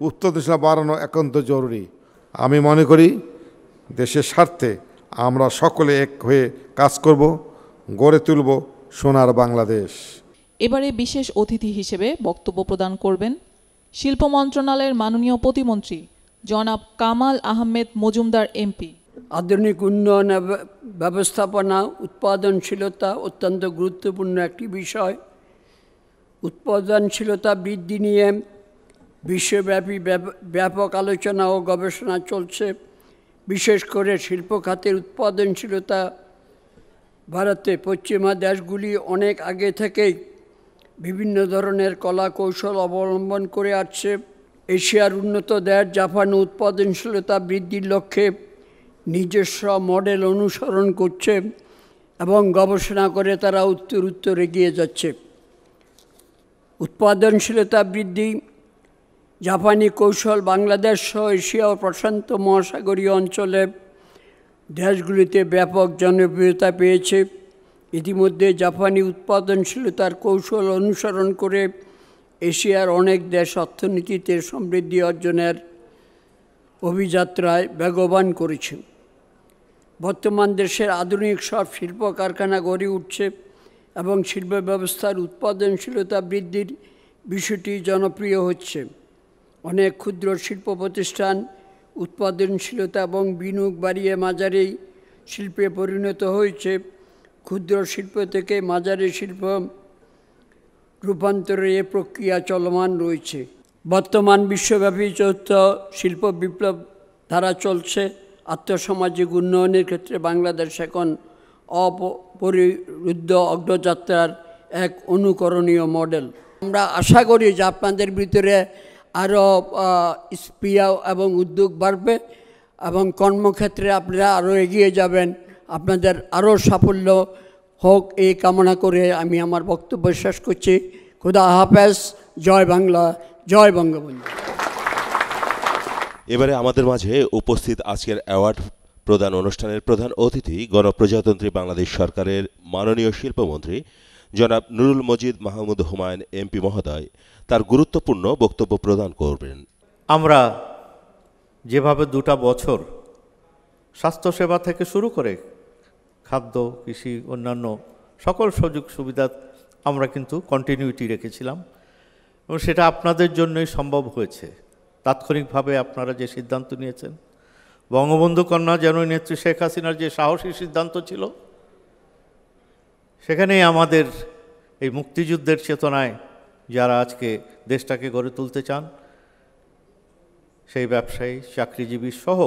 উৎপাদনশীলতা বাড়ানো একান্ত জরুরি। আমি মনে করি দেশের স্বার্থে আমরা সকলে এক হয়ে কাজ করব, গড়ে তুলব সোনার বাংলাদেশ। এবারে বিশেষ অতিথি হিসেবে বক্তব্য প্রদান করবেন শিল্প মন্ত্রণালয়ের মাননীয় প্রতিমন্ত্রী জনাব কামাল আহমেদ মজুমদার এমপি। আধুনিক উন্নয়ন ব্যবস্থাপনা উৎপাদনশীলতা অত্যন্ত গুরুত্বপূর্ণ একটি বিষয়। উৎপাদনশীলতা বৃদ্ধি নিয়ে বিশ্বব্যাপী ব্যাপক আলোচনা ও গবেষণা চলছে। বিশেষ করে শিল্প খাতের উৎপাদনশীলতা ভারতে পশ্চিমা দেশগুলি অনেক আগে থেকেই বিভিন্ন ধরনের কলা কৌশল অবলম্বন করে আসছে। এশিয়ার উন্নত দেশ জাপান উৎপাদনশীলতা বৃদ্ধির লক্ষ্যে নিজস্ব মডেল অনুসরণ করছে এবং গবেষণা করে তারা উত্তর এগিয়ে যাচ্ছে। উৎপাদনশীলতা বৃদ্ধি জাপানি কৌশল বাংলাদেশ সহ এশিয়া ও প্রশান্ত মহাসাগরীয় অঞ্চলে দেশগুলিতে ব্যাপক জনপ্রিয়তা পেয়েছে। ইতিমধ্যে জাপানি উৎপাদনশীলতার কৌশল অনুসরণ করে এশিয়ার অনেক দেশ অর্থনীতিতে সমৃদ্ধি অর্জনের অভিযাত্রায় বেগবান করেছে। বর্তমান দেশের আধুনিক সব শিল্প কারখানা গড়ে উঠছে এবং শিল্প ব্যবস্থার উৎপাদনশীলতা বৃদ্ধির বিষয়টি জনপ্রিয় হচ্ছে। অনেক ক্ষুদ্র শিল্প প্রতিষ্ঠান উৎপাদনশীলতা এবং বিনিয়োগ বাড়িয়ে মাঝারি শিল্পে পরিণত হয়েছে। ক্ষুদ্র শিল্প থেকে মাঝারি শিল্প রূপান্তরের এ প্রক্রিয়া চলমান রয়েছে। বর্তমান বিশ্বব্যাপী চতুর্থ শিল্প বিপ্লব ধারা চলছে। আর্থসামাজিক উন্নয়নের ক্ষেত্রে বাংলাদেশ এখন অপরিরুদ্ধ অগ্রযাত্রার এক অনুকরণীয় মডেল। আমরা আশা করি যে আপনাদের ভিতরে আরও স্পৃহা এবং উদ্যোগ বাড়বে এবং কর্মক্ষেত্রে আপনারা আরও এগিয়ে যাবেন। আপনাদের আরও সাফল্য হোক এই কামনা করে আমি আমার বক্তব্য শেষ করছি। খুদা হাফেজ। জয় বাংলা, জয় বঙ্গবন্ধু। এবারে আমাদের মাঝে উপস্থিত আজকের অ্যাওয়ার্ড প্রদান অনুষ্ঠানের প্রধান অতিথি গণপ্রজাতন্ত্রী বাংলাদেশ সরকারের মাননীয় শিল্পমন্ত্রী জনাব নুরুল মজিদ মাহমুদ হুমায়ুন এমপি মহোদয় তার গুরুত্বপূর্ণ বক্তব্য প্রদান করবেন। আমরা যেভাবে 2টা বছর স্বাস্থ্যসেবা থেকে শুরু করে খাদ্য, কৃষি, অন্যান্য সকল সুযোগ সুবিধা আমরা কিন্তু কন্টিনিউটি রেখেছিলাম এবং সেটা আপনাদের জন্যই সম্ভব হয়েছে। তাৎক্ষণিকভাবে আপনারা যে সিদ্ধান্ত নিয়েছেন, বঙ্গবন্ধু কন্যা জননেত্রী শেখ হাসিনার যে সাহসী সিদ্ধান্ত ছিল, সেখানেই আমাদের এই মুক্তিযুদ্ধের চেতনায় যারা আজকে দেশটাকে গড়ে তুলতে চান, সেই ব্যবসায়ী, চাকরিজীবী সহ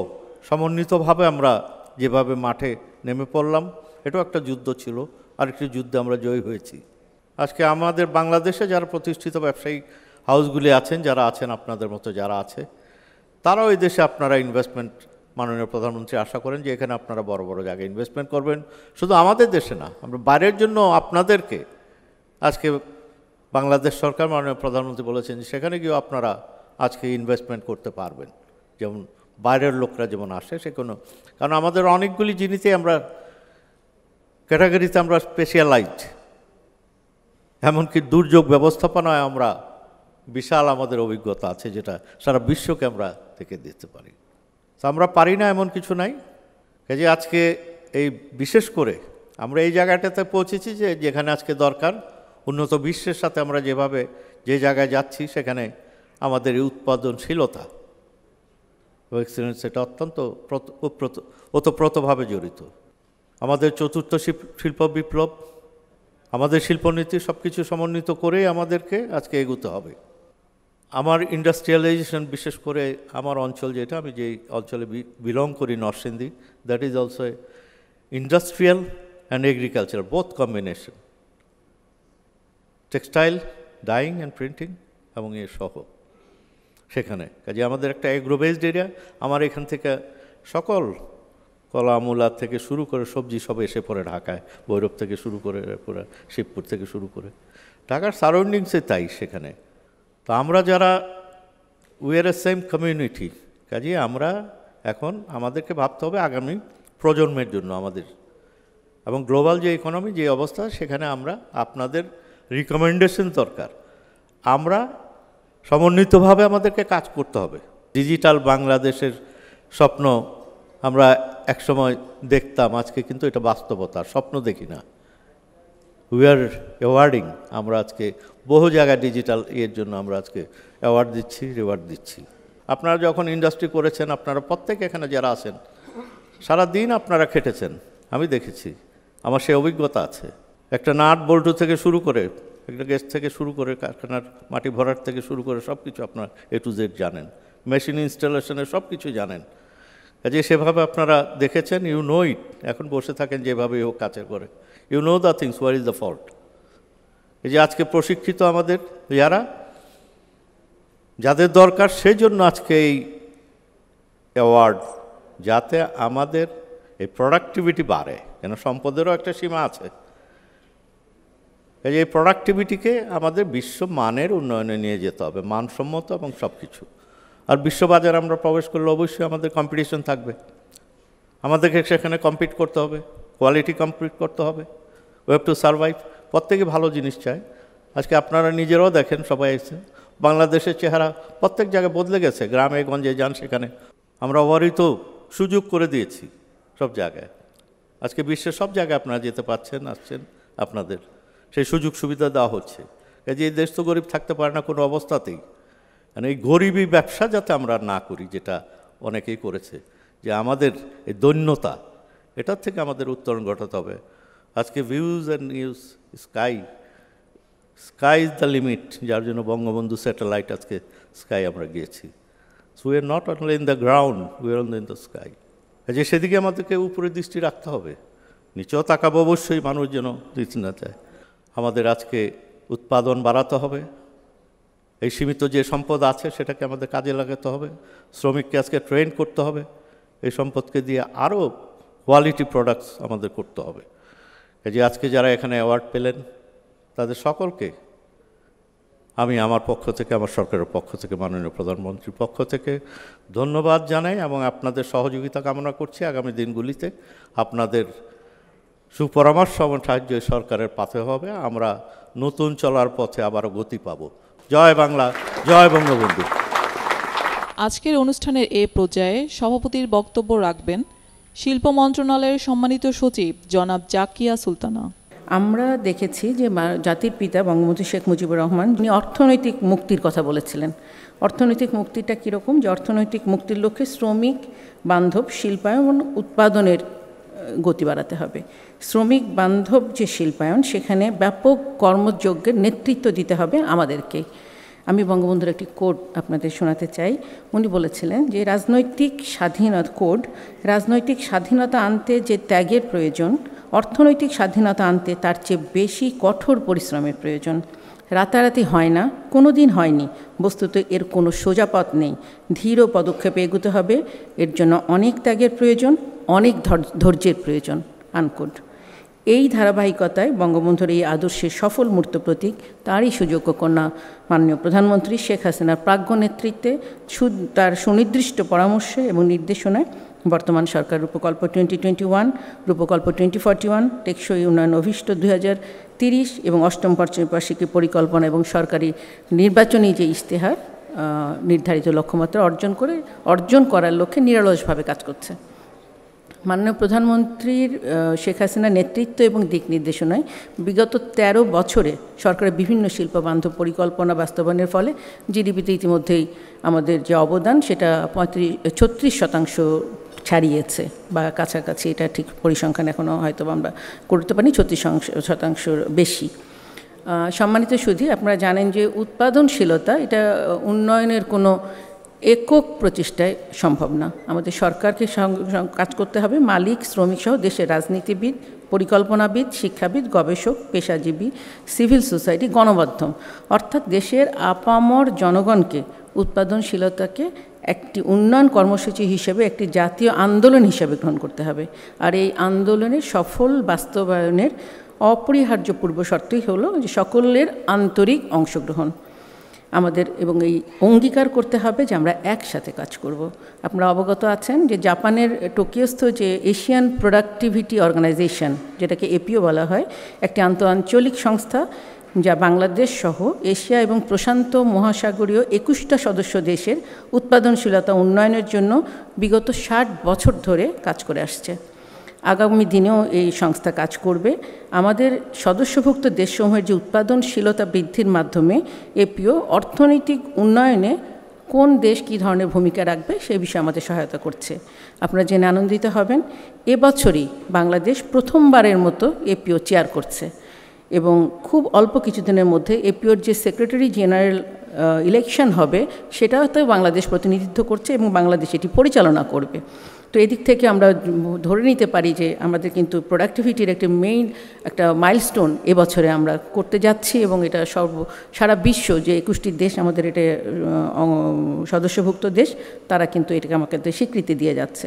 সমন্বিতভাবে আমরা যেভাবে মাঠে নেমে পড়লাম, এটাও একটা যুদ্ধ ছিল। আরেকটি যুদ্ধে আমরা জয়ী হয়েছি। আজকে আমাদের বাংলাদেশে যারা প্রতিষ্ঠিত ব্যবসায়িক হাউসগুলি আছেন, যারা আছেন আপনাদের মতো যারা আছে, তারাও এই দেশে আপনারা ইনভেস্টমেন্ট, মাননীয় প্রধানমন্ত্রী আশা করেন যে এখানে আপনারা বড় বড় জায়গায় ইনভেস্টমেন্ট করবেন। শুধু আমাদের দেশে না, আমরা বাইরের জন্য আপনাদেরকে আজকে বাংলাদেশ সরকার মাননীয় প্রধানমন্ত্রী বলেছেন যে সেখানে গিয়েও আপনারা আজকে ইনভেস্টমেন্ট করতে পারবেন। যেমন বাইরের লোকরা যেমন আসে সে কোনো, কারণ আমাদের অনেকগুলি জিনিসে আমরা ক্যাটাগরিতে আমরা স্পেশালাইজড, এমনকি দুর্যোগ ব্যবস্থাপনায় আমরা বিশাল আমাদের অভিজ্ঞতা আছে, যেটা সারা বিশ্বকে আমরা থেকে দিতে পারি। তো আমরা পারি না এমন কিছু নাই। কাজে আজকে এই বিশেষ করে আমরা এই জায়গাটাতে পৌঁছেছি যে যেখানে আজকে দরকার উন্নত বিশ্বের সাথে আমরা যেভাবে যে জায়গায় যাচ্ছি, সেখানে আমাদের এই উৎপাদনশীলতা এক্সিলেন্স এটা অত্যন্ত ওতপ্রোতভাবে জড়িত। আমাদের চতুর্থ শিল্প বিপ্লব, আমাদের শিল্পনীতি সব কিছু সমন্বিত করেই আমাদেরকে আজকে এগোতে হবে। আমার ইন্ডাস্ট্রিয়ালাইজেশন, বিশেষ করে আমার অঞ্চল যেটা, আমি যেই অঞ্চলে বিলং করি, Narsingdi, that is also industrial and agriculture, both combination, textile, dyeing and printing এবং এর সহ সেখানে। কাজে আমাদের একটা এগ্রো বেসড এরিয়া। আমার এখান থেকে সকল কলা মূলা থেকে শুরু করে সবজি সব এসে পড়ে ঢাকায়, ভৈরব থেকে শুরু করে পুরো শিবপুর থেকে শুরু করে ঢাকার সারাউন্ডিংসে তাই সেখানে। তো আমরা যারা we are A same community, কাজে আমরা এখন আমাদেরকে ভাবতে হবে আগামী প্রজন্মের জন্য আমাদের, এবং গ্লোবাল যে ইকোনমি যে অবস্থা সেখানে আমরা আপনাদের রিকমেন্ডেশন দরকার। আমরা সমন্বিতভাবে আমাদেরকে কাজ করতে হবে। ডিজিটাল বাংলাদেশের স্বপ্ন আমরা একসময় দেখতাম, আজকে কিন্তু এটা বাস্তবতা, স্বপ্ন দেখি না। উই আর অ্যাওয়ার্ডিং, আমরা আজকে বহু জায়গায় ডিজিটাল এর জন্য আমরা আজকে অ্যাওয়ার্ড দিচ্ছি, রিওয়ার্ড দিচ্ছি। আপনারা যখন ইন্ডাস্ট্রি করেছেন, আপনারা প্রত্যেকে এখানে যারা আছেন সারা দিন আপনারা খেটেছেন, আমি দেখেছি, আমার সেই অভিজ্ঞতা আছে। একটা নাট বল্টু থেকে শুরু করে, একটা গ্যাস থেকে শুরু করে, কারখানার মাটি ভরার থেকে শুরু করে সব কিছু আপনার A to Z জানেন, মেশিন ইনস্টলেশনের সব কিছু জানেন। কাজে সেভাবে আপনারা দেখেছেন, ইউ নো ইট। এখন বসে থাকেন যেভাবে হোক কাছে করে, you know the things, where is the fault. এই যে আজকে প্রশিক্ষিত আমাদের যাদের দরকার, সেই জন্য আজকে এই অ্যাওয়ার্ড, যাতে আমাদের এই প্রোডাক্টিভিটি বাড়ে, কেন সম্পদেরও একটা সীমা আছে। এই প্রোডাক্টিভিটিকে আমাদের বিশ্বমানের উন্নয়নে নিয়ে যেতে হবে, মানসম্মত এবং সব কিছু। আর বিশ্ববাজারে আমরা প্রবেশ করলে অবশ্যই আমাদের কম্পিটিশন থাকবে, আমাদেরকে সেখানে কম্পিট করতে হবে, কোয়ালিটি কম্পিট করতে হবে, উই হ্যাভ টু সারভাইভ। প্রত্যেকে ভালো জিনিস চায়। আজকে আপনারা নিজেরাও দেখেন, সবাই এসেছেন, বাংলাদেশের চেহারা প্রত্যেক জায়গায় বদলে গেছে। গ্রামে গঞ্জে যান, সেখানে আমরা অবারিত সুযোগ করে দিয়েছি সব জায়গায়। আজকে বিশ্বের সব জায়গায় আপনারা যেতে পারছেন, আসছেন, আপনাদের সেই সুযোগ সুবিধা দেওয়া হচ্ছে। এই যে এই দেশ তো গরিব থাকতে পারে না কোনো অবস্থাতেই। মানে এই গরিবী ব্যবসা যাতে আমরা না করি, যেটা অনেকেই করেছে, যে আমাদের এই দৈন্যতা, এটার থেকে আমাদের উত্তরণ ঘটাতে হবে। আজকে views and news, sky is the limit, যার জন্য বঙ্গবন্ধু স্যাটেলাইট আজকে স্কাই আমরা গিয়েছি। So we are not only in the ground, we are only in the sky. যে সেদিকে আমাদেরকে উপরে দৃষ্টি রাখতে হবে, নিচেও তাকাবো অবশ্যই, মানুষ যেন দৃষ্টি না চায়। আমাদের আজকে উৎপাদন বাড়াতে হবে, এই সীমিত যে সম্পদ আছে সেটাকে আমাদের কাজে লাগাতে হবে, শ্রমিককে আজকে ট্রেন করতে হবে, এই সম্পদকে দিয়ে আরও কোয়ালিটি প্রোডাক্টস আমাদের করতে হবে। এই যে আজকে যারা এখানে অ্যাওয়ার্ড পেলেন, তাদের সকলকে আমি আমার পক্ষ থেকে, আমার সরকারের পক্ষ থেকে, মাননীয় প্রধানমন্ত্রীর পক্ষ থেকে ধন্যবাদ জানাই এবং আপনাদের সহযোগিতা কামনা করছি। আগামী দিনগুলিতে আপনাদের সুপরামর্শ এবং সাহায্য সরকারের পাথে হবে, আমরা নতুন চলার পথে আবারও গতি পাব। জয় বাংলা, জয় বঙ্গবন্ধু। আজকের অনুষ্ঠানের এ পর্যায়ে সভাপতির বক্তব্য রাখবেন শিল্প মন্ত্রণালয়ের সম্মানিত সচিব জনাব জাকিয়া সুলতানা। আমরা দেখেছি যে জাতির পিতা বঙ্গবন্ধু শেখ মুজিবুর রহমান, উনি অর্থনৈতিক মুক্তির কথা বলেছিলেন। অর্থনৈতিক মুক্তিটা কীরকম? যে অর্থনৈতিক মুক্তির লক্ষ্যে শ্রমিক বান্ধব শিল্পায়ন উৎপাদনের গতি বাড়াতে হবে। শ্রমিক বান্ধব যে শিল্পায়ন, সেখানে ব্যাপক কর্মযজ্ঞের নেতৃত্ব দিতে হবে আমাদেরকে। আমি বঙ্গবন্ধুর একটি কোড আপনাদের শোনাতে চাই। উনি বলেছিলেন যে রাজনৈতিক স্বাধীনতা আনতে যে ত্যাগের প্রয়োজন, অর্থনৈতিক স্বাধীনতা আনতে তার চেয়ে বেশি কঠোর পরিশ্রমের প্রয়োজন। রাতারাতি হয় না, কোনো দিন হয়নি, বস্তুত এর কোনো সোজা পথ নেই। ধীর পদক্ষেপে এগোতে হবে, এর জন্য অনেক ত্যাগের প্রয়োজন, অনেক ধৈর্যের প্রয়োজন। আনকোট। এই ধারাবাহিকতায় বঙ্গবন্ধুর এই আদর্শের সফল মূর্ত প্রতীক তারই সুযোগ্য কন্যা মাননীয় প্রধানমন্ত্রী শেখ হাসিনার প্রাজ্ঞ নেতৃত্বে, তার সুনির্দিষ্ট পরামর্শে এবং নির্দেশনায় বর্তমান সরকার রূপকল্প 2021, রূপকল্প 2041, টেকসই উন্নয়ন অভিষ্ট 2030 এবং অষ্টম পঞ্চবার্ষিকী পরিকল্পনা এবং সরকারি নির্বাচনী যে ইশতেহার নির্ধারিত লক্ষ্যমাত্রা অর্জন করার লক্ষ্যে নিরলসভাবে কাজ করছে। মাননীয় প্রধানমন্ত্রীর শেখ হাসিনার নেতৃত্ব এবং দিক নির্দেশনায় বিগত 13 বছরে সরকারের বিভিন্ন শিল্পবান্ধব পরিকল্পনা বাস্তবায়নের ফলে জিডিপিতে ইতিমধ্যেই আমাদের যে অবদান সেটা 36% ছাড়িয়েছে বা কাছাকাছি, এটা ঠিক পরিসংখ্যান এখনও হয়তো আমরা করতে পারি, 36% বেশি। সম্মানিত সুধী, আপনারা জানেন যে উৎপাদনশীলতা এটা উন্নয়নের কোনো একক প্রচেষ্টায় সম্ভব না। আমাদের সরকারকে কাজ করতে হবে মালিক, শ্রমিক সহ দেশের রাজনীতিবিদ, পরিকল্পনাবিদ, শিক্ষাবিদ, গবেষক, পেশাজীবী, সিভিল সোসাইটি, গণমাধ্যম অর্থাৎ দেশের আপামর জনগণকে উৎপাদনশীলতাকে একটি উন্নয়ন কর্মসূচি হিসেবে একটি জাতীয় আন্দোলন হিসেবে গ্রহণ করতে হবে। আর এই আন্দোলনের সফল বাস্তবায়নের অপরিহার্য পূর্বশর্তই হলো যে সকলের আন্তরিক অংশগ্রহণ আমাদের, এবং এই অঙ্গীকার করতে হবে যে আমরা একসাথে কাজ করব। আপনারা অবগত আছেন যে জাপানের টোকিওস্থ যে এশিয়ান প্রোডাক্টিভিটি অর্গানাইজেশন, যেটাকে এপিও বলা হয়, একটি আন্তঃআঞ্চলিক সংস্থা যা বাংলাদেশ সহ এশিয়া এবং প্রশান্ত মহাসাগরীয় 21টা সদস্য দেশের উৎপাদনশীলতা উন্নয়নের জন্য বিগত 60 বছর ধরে কাজ করে আসছে। আগামী দিনেও এই সংস্থা কাজ করবে। আমাদের সদস্যভুক্ত দেশসমূহের যে উৎপাদনশীলতা বৃদ্ধির মাধ্যমে এপিও অর্থনৈতিক উন্নয়নে কোন দেশ কী ধরনের ভূমিকা রাখবে সেই বিষয়ে আমাদের সহায়তা করছে। আপনারা জেনে আনন্দিত হবেন, এবছরই বাংলাদেশ প্রথমবারের মতো এপিও চেয়ার করছে এবং খুব অল্প কিছুদিনের মধ্যে এপিওর যে সেক্রেটারি জেনারেল ইলেকশন হবে সেটাতে বাংলাদেশ প্রতিনিধিত্ব করছে এবং বাংলাদেশ এটি পরিচালনা করবে। তো এদিক থেকে আমরা ধরে নিতে পারি যে আমাদের কিন্তু প্রোডাক্টিভিটির একটা মাইলস্টোন এবছরে আমরা করতে যাচ্ছি এবং এটা সারা বিশ্ব যে 21টি দেশ আমাদের এটা সদস্যভুক্ত দেশ, তারা কিন্তু এটাকে আমাকে স্বীকৃতি দিয়ে যাচ্ছে।